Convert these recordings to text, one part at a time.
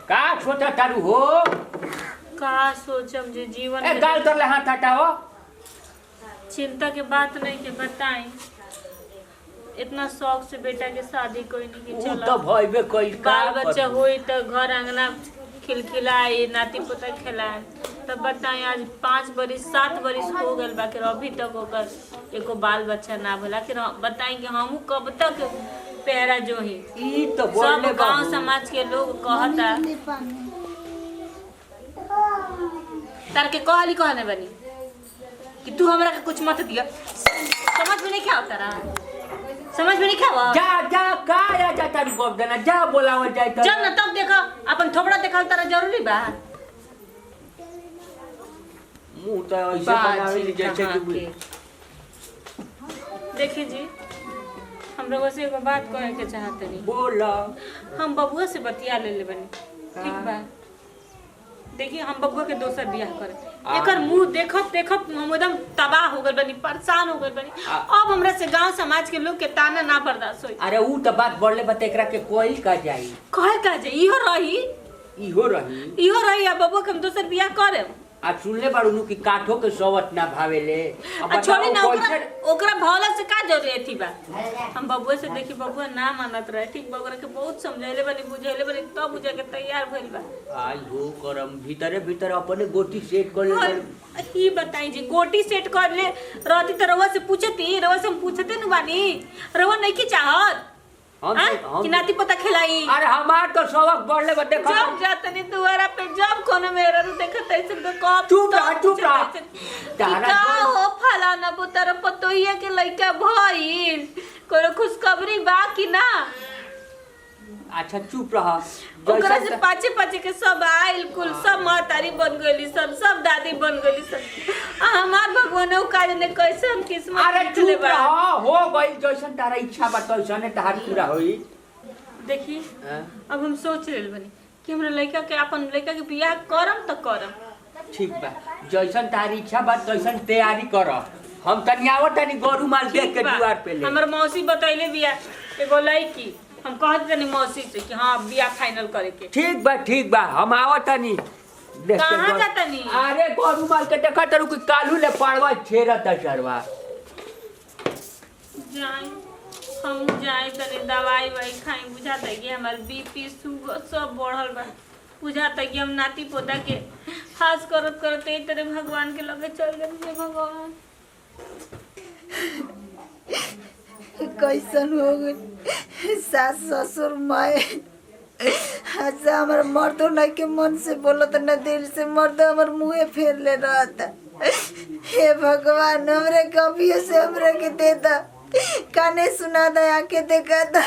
का सोचा तारू हो? का सोचम जे जीवन ए गाल कर ले हाथ हटाओ। चिंता के बात नहीं के बताई। इतना शौक से बेटा के शादी कोई नहीं की ऊ चला। तो भइबे कोई बाल बच्चा होई तो घर आंगना खिलखिलाए, नाती पोता खिलाए। तब बताई आज 5 बरिस 7 बरिस हो गए बाकी अभी तक ओकर एको बाल बच्चा ना भला कि बताई कि हमहू कब तक पहरा जो है। ई तो सब बोलले गांव समाज के लोग कहता तार के कहली कहने बनी कि तू हमरा के कुछ मत दिया। समझ में नहीं क्या होता रहा, समझ में नहीं क्या हुआ। जा जा का या जा तारू बोल देना जा बोलाव जाए तो चल ना तब देखो अपन थोबड़ा देखल तारा जरूरी बा। मुंह तो ऐसे बनावे जैसे कि देखिए जी हम लोगों से एगो बात कहे के चाहते नहीं। बोला हम बबुआ से बतिया ले बनी ठीक बा। देखिए हम बबुआ के दोसर बियाह करे एकर मुंह देखत देखत हम एकदम तबाह हो गए बनी, परेशान हो गए बनी। अब हमरा से गांव समाज के लोग के ताना ना बर्दाश्त होई। अरे ऊ तो बात बोलले बते एकरा के कोई का जाई कहे का जे इहो रही इहो रही अब बबुआ के हम दोसर बियाह करे। आ सुनले बाड़ू कि काठो के सोवत ना भावेले। आ छोड़ी ना ओकरा भौला से का जरूरत थी बा। हम बबुआ से देखी बबुआ ना मानत रहे ठीक बबुआ के बहुत समझाइले बनी बुझाइले बनी तब बुझा के तैयार भइल बा। आई हो करम भीतरे भीतर अपने गोटी सेट कर ले। ही बताई जी गोटी सेट कर ले रहती तो रवा से पूछती, रवा से हम पूछते न बानी। रवा नहीं की चाहत कि नाती पोता खिलाई। अरे हमार तो सबक बढ़ले बते जब जातनी दुआरा पे जब कोनो मेरा रू देखत ऐसे तो कब चुप रह का हो फलाना पुतर पतोहिया के लइका भइल कोनो खुशखबरी बा कि ना। अच्छा चुप रह। ओकरा से पाचे पाचे के सब आइल कुल सब महतारी बन गइली सब दादी बन गइली सब। हमार भगवान काज ने कैसन किस्मत। अरे चुप रह हो गइल जैसन तारा इच्छा बा तैसने तार पूरा होई। देखी अब हम सोच रहल बनी कि हमरा लइका के अपन लइका के बियाह करम त करम। ठीक बा जैसन तारी इच्छा बा तैसन तैयारी कर। हम तनी आवत तनी गोरू माल देख के द्वार पे ले। हमर मौसी बतैले बिया एगो लइकी हम कहत तनी मौसी से कि हां बियाह फाइनल करे के। ठीक बा हम आवत तनी देख के। कहां जातनी? अरे गोरू माल के देखा तरू कि कालू ले पड़वा छेरत सरवा। जाई हम जाई तनी दवाई वाई खाई बुझाता है कि हमार बीपी शुगर सब बढ़ल बा। बुझाता है कि हम नाती पोता के खास करत करत ए तरह भगवान के लगे चल गए। हे भगवान कैसन हो गई सास ससुर माए। अच्छा हमारे मर्दों नहीं के मन से बोलत न दिल से मर्द हमारे मुँहे फेर ले रहा था। हे भगवान हमरे कभी से हमरे के देता काने सुना दे आके देखा था।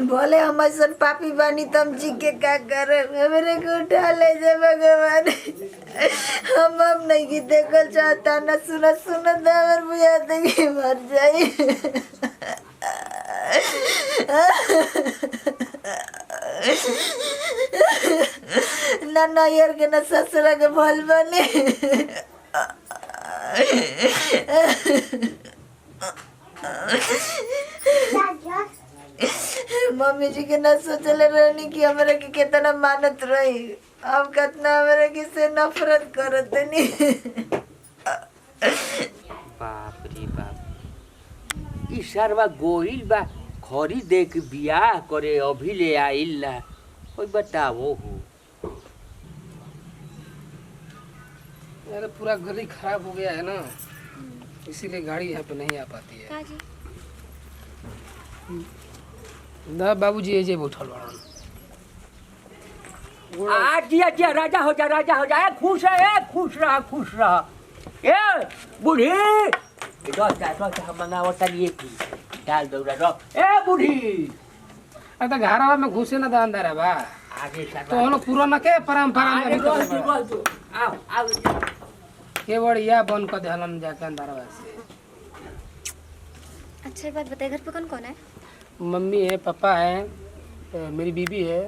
बोले हम ऐसा पापी बानी तम जी के क्या करे मेरे को उठा ले जा भगवान। हम अब नहीं की देखल चाहता न सुना दर बुझाते कि मर जाए। ना नैयर के न ससुरा के भल बने। मम्मी जी के ना सोचले रहनी कि हमारे के कितना मानत रही अब कितना हमारे के से नफरत करत नहीं। बाप रे बाप ई सरवा गोइल बा खरी देख बियाह करे अभी ले आइल ना कोई बताओ हो। यार पूरा गली खराब हो गया है ना इसीलिए गाड़ी यहाँ पे नहीं आ पाती है। ना बाबूजी ये जे बैठल बाड़न। जिया राजा हो जा खुश रह ए बूढ़ी हम मंगावत लिए थी डाल दौड़ा रख ए बूढ़ी। अरे तो घरवा में घुसे ना दान दे बा आगे तो हम पूरा न के परंपरा में आओ के बढ़िया बन कर देहलन जाके अंदरवा से। अच्छा एक बात बताइए घर पे कौन कौन है? मम्मी है पापा है मेरी बीबी है।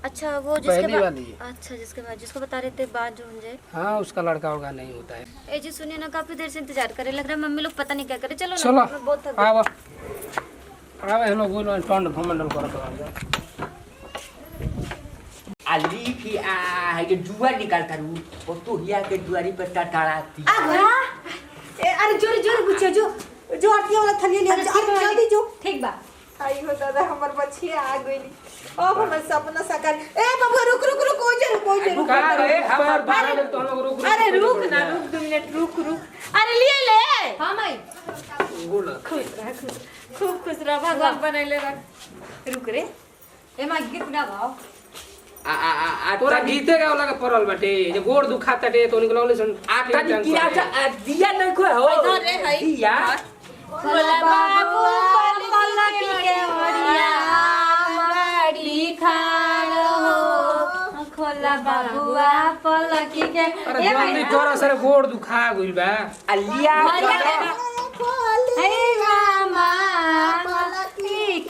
अच्छा वो पहली वाली। अच्छा जिसके बाद जिसको बता रहे थे बात जो मुझे। हाँ उसका लड़का होगा नहीं होता है। ए जी सुनिए ना काफी देर से इंतजार करे लग रहा है मम्मी लोग पता नहीं क्या करे। चलो चलो बहुत आओ आवे हम लोग बोलो टंड भमंडल करत रह अली की ये जुआ निकालता रू और तो हिया के दुआरी पे टटाराती अरे जोरे जोरे पूछो जो आरती वाला थलिया ले अरे जल्दी जो ठीक बा। आई हो दादा हमर बच्चिया आ गईली अब हमर सपना साकार ए बाबू रुक रुक रुक कोई जे का रे हमर बाहर तो हम लोग रुक अरे रुक ना, रुक 2 मिनट, रुक अरे लिए ले। हां माई बोल खूब खुश रह, भगवान बनैले रख। रुक रे, ए माई गीत ना गाओ। तोरा गीते गाव लगा परल बाटे जे गोड़ दुखाता टे तो निकलले सन आता नी किया दिया नहीं को हो इधर रे है दिया भोला बाबू पलक के ओरिया माड़ी खाड़ हो, खोला बाबूआ पलक के। अरे जल्दी तोरा सर गोड़ दुखा गइल बा अलिया हे रामा पलक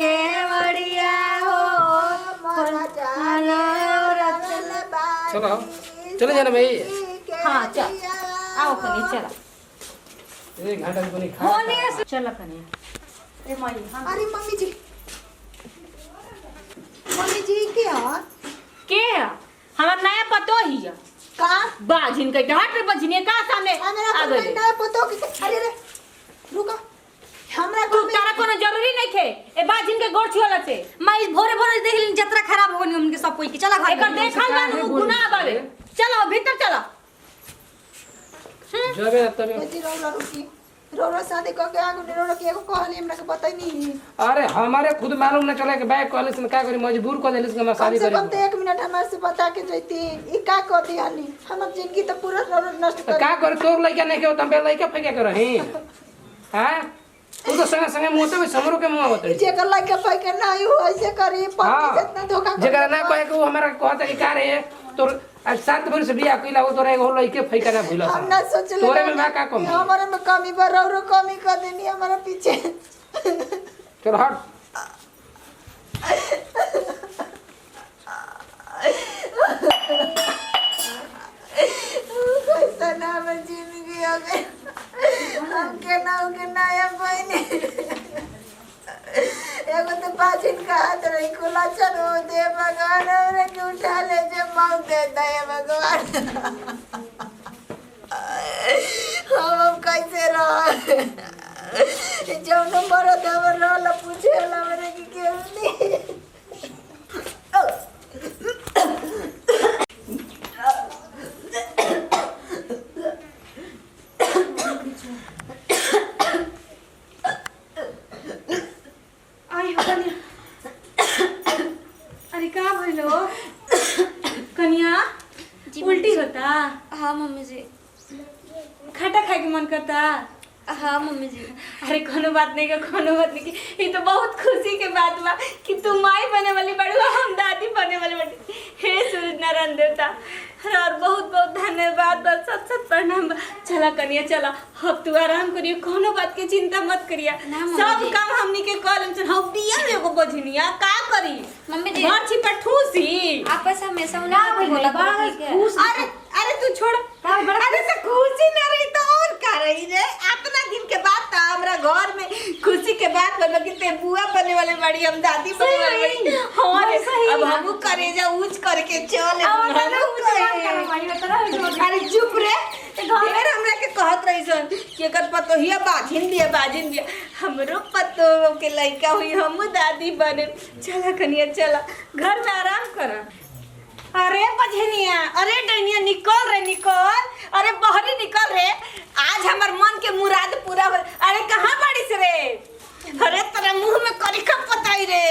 के ओरिया हो, चलो चले जाना भाई हां चल आओ कनी चला 1 घंटा से बनी खा होने चल कनी। ए माई हम अरे मम्मी जी क्या के हमर नया पतो ही है का बाजिन के डांट रे बजने का सामने आ गए। ना पतो कि अरे रे रुका हमरा तू तारा कोनो जरूरी नहीं थे ए बाजिन के गोड़ छुअला से माई भोरे भोरे देख ली जतरा खराब हो गनी उनके सब कोई के चला घर एकर देखल ना गुनाह बावे। चलो भीतर चलो। जबे तबे बेटी रोला रुकी रोला शादी क के आगु रोला के एगो कहली हमरा के बताई नहीं अरे हमारे खुद मालूम न चला कि बैग कॉलेज में का करी मजबूर कर देलिस कि हम कम शादी से कम करी तो 1 मिनट हमारे से बता के जैती ई का कर दियानी हमर जिंदगी तो पूरा रोला नष्ट कर का करे तोर लइका नहीं के तंबे लइका फेंके के रही हैं तू तो संगे संगे मुंह पे समरो के मुंह बतई जे कर लाइक पाई के नहीं हो ऐसे करी पति हाँ। जितना धोखा जगह ना कहे कि वो हमारा कहता कि का रे तोर आज 7 वर्ष बियाह कइला हो तोरा एगो लइके फेंका ना भइला हम ना सोचले तोरे में बा का कमी हमारे में कमी बा रो कमी कर देनी हमारा पीछे चल हट कैसा नाम है जिंदगी हो गई हम के नाम के नया बहने एगो तो पाचिन का हाथ रही खुला चलो दे भगवान रे के उठा ले जे मौत दे दे भगवान हम कैसे रह जो नंबर दवर रहला पूछे ला मेरे की केहू नहीं आई हो कन्या अरे का भइलो कन्या उल्टी होता हाँ मम्मी जी। खट्टा खाए के मन करता हाँ मम्मी जी। अरे कोनो बात नहीं की ये तो बहुत खुशी के बात बा कि तू माई बने वाली बड़ी हम दादी बने वाली बड़ी। हे सूरज नारायण देवता और बहुत बहुत धन्यवाद और सत सत प्रणाम। चला कनिया चला अब तू आराम करियो, कोनो बात की चिंता मत करिया, सब काम हमनी के कॉलम से हम दिया एगो बजनिया का करी मम्मी जी घर छिपा ठूसी आपस हमेशा उन्हें बोला ठीक है। अरे तू छोड़ अरे तो खुशी ना रही तो और का रही रे इतना दिन के बाद तो हमरा घर में खुशी के बात बोल कि ते बुआ बने वाले बड़ी हम दादी बने वाले बड़ी हां अब हमहू करेजा ऊंच करके चल अरे चुप रे ढेर हमरा के कहत रहीसन कि एकर पतोहिया बाजिन दिया हमरो पतो के लइका हुई हमहू दादी बने। चला कनिया चला घर में आराम कर। अरे बजनिया अरे डनिया निकल अरे बहरी निकल रे आज हमार मन के मुराद पूरा हो। अरे कहाँ बाड़ीस रे अरे तेरे मुंह में करी कब पताई रे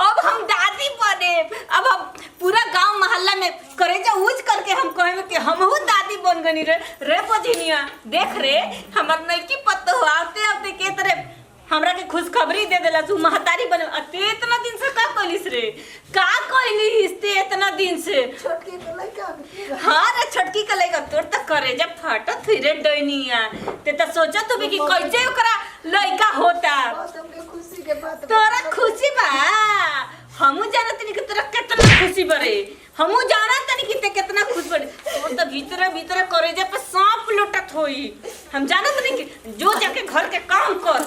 अब हम दादी बने अब हम पूरा गांव मोहल्ला में करेजा ऊंच करके हम कहे कि हमहू दादी बन गनी रे बजनिया देख रे हमार नईकी पत्तो आते के तरह हमरा के खुशखबरी दे देला तू महतारी बने इतना दिन से का कइलिस रे का कइलिस ते इतना दिन से छोटकी के लइका हां रे छोटकी के लइका तोर त करे जब फटत फिरे डइनिया ते त सोचत होबे कि कैसे ओकरा लइका होता तुमके खुशी के बात तोरा खुशी बा हमू जानत नहीं कि तोरा कितना खुशी बरे हमू जानत नहीं कि ते कितना खुश बरे तोर त भीतर करेजा पे सांप लुटत होई हम जानत नहीं कि जो जाके घर के काम कर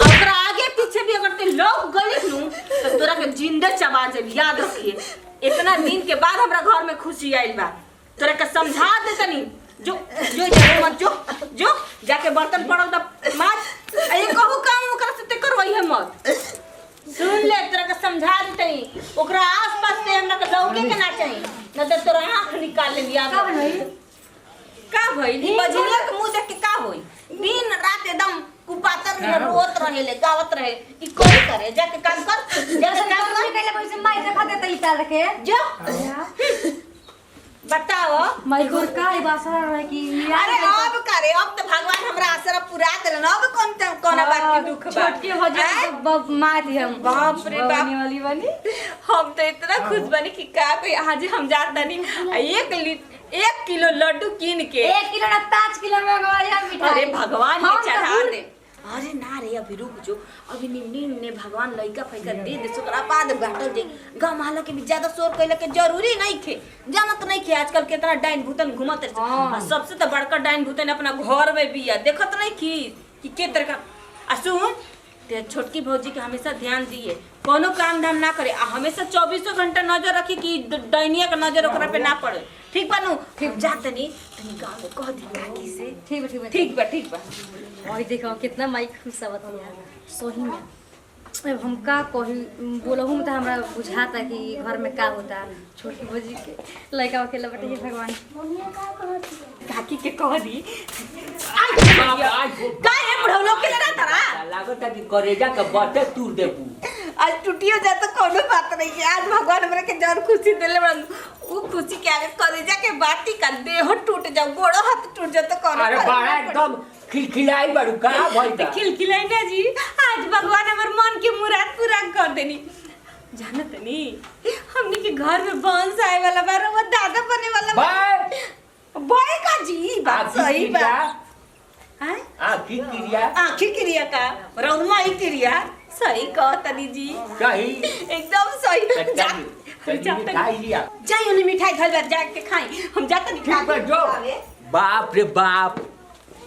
ओकरा आगे पीछे भी अगर ते लोग गली आ जाए, याद रखिए। इतना दिन के बाद हमरा घर में खुशी आइल बा, तोरा के समझा दे तनी। जो जो जाए मत, जो जाके बर्तन पड़ल त माज, ए कहू काम ओकरा से ते करवई है मत। सुन ले, तोरा के समझा दे तनी, ओकरा आस-पास से हमरा के लौके के ना चाहिए, न त तोरा आंख निकाल ले। याद का भइल ई बजनिया के मुंह देख के का होई? दिन रात एकदम कुपातर रहे, रोत रहे ले, गावत रहे। ई कोई करे, जाके काम कर, जाके काम कर। कहले पैसे माई देखा दे तई तार के जो बताओ माई गोर का ई बासा रहे कि अरे अब करे, अब तो भगवान हमरा आसरा पूरा देलन। अब कोना बात के दुख बा? छोटकी हो जाए मार दी हम। बाप रे बाप वाली बनी। हम तो इतना खुश बनी कि का कोई आज हम जात नहीं 1 किलो लड्डू कीन के 1 किलो ना 5 किलो मंगवाया मिठाई। अरे भगवान हम के चढ़ा तो दे। अरे ना रे, अभी रुक जो, अभी निम्ने भगवान लइका फैका दे दे, ओकरा बाद घाटल जे। गाँव महला के भी ज्यादा शोर कैले के जरूरी नहीं थे, जानत नहीं थे आजकल कितना डाइन भूतन घुमत रहे। और सबसे तो बड़का डाइन भूतन अपना घर में बिया, देखत नहीं कि के तरह का। आ सुन, ते छोटकी भौजी के हमेशा ध्यान दिए, कोनो काम धाम ना करे, आ हमेशा 24 घंटा नजर रखी कि डाइनिया का नजर ओकरा पे ना पड़े। ठीक बा नु? ठीक जा तनी गाँव में कह दी काकी से। ठीक बा। और देखो कितना माई खुश आवत है सोही में। अब हम का कही बोलहु में तो हमरा बुझाता कि घर में का होता। छोटी भौजी के लड़का अकेला बटे हे भगवान। काकी के कह दी का है बुढ़ौलो के लड़ा तारा लागत कि करेजा के बटे तूर देबू। आज टूटियो जा तो कोनो बात नहीं है। आज भगवान हमरा के जरूर खुशी देले बड़न। उ खुशी के आगे करेजा के बाती का देह टूट जाओ, गोड़ो हाथ टूट जाओ तो कोनो। अरे बड़ा एकदम खिलखिलाई बड़ू का भइल? खिलखिलाई ना जी, आज भगवान हमर मन के मुराद पूरा कर देनी। जानत नहीं हमनी के घर में बांस आए वाला बा, वो दादा बने वाला बा। बॉय का जी बात सही बा। हैं? आखी क्रिया आखी क्रिया का रौमा ही क्रिया सही कह तनी जी, सही एकदम सही। मिठाई लिया जाइए मिठाई घर जाके खाई। हम जाते नहीं ठीक बा जो। बाप रे बाप,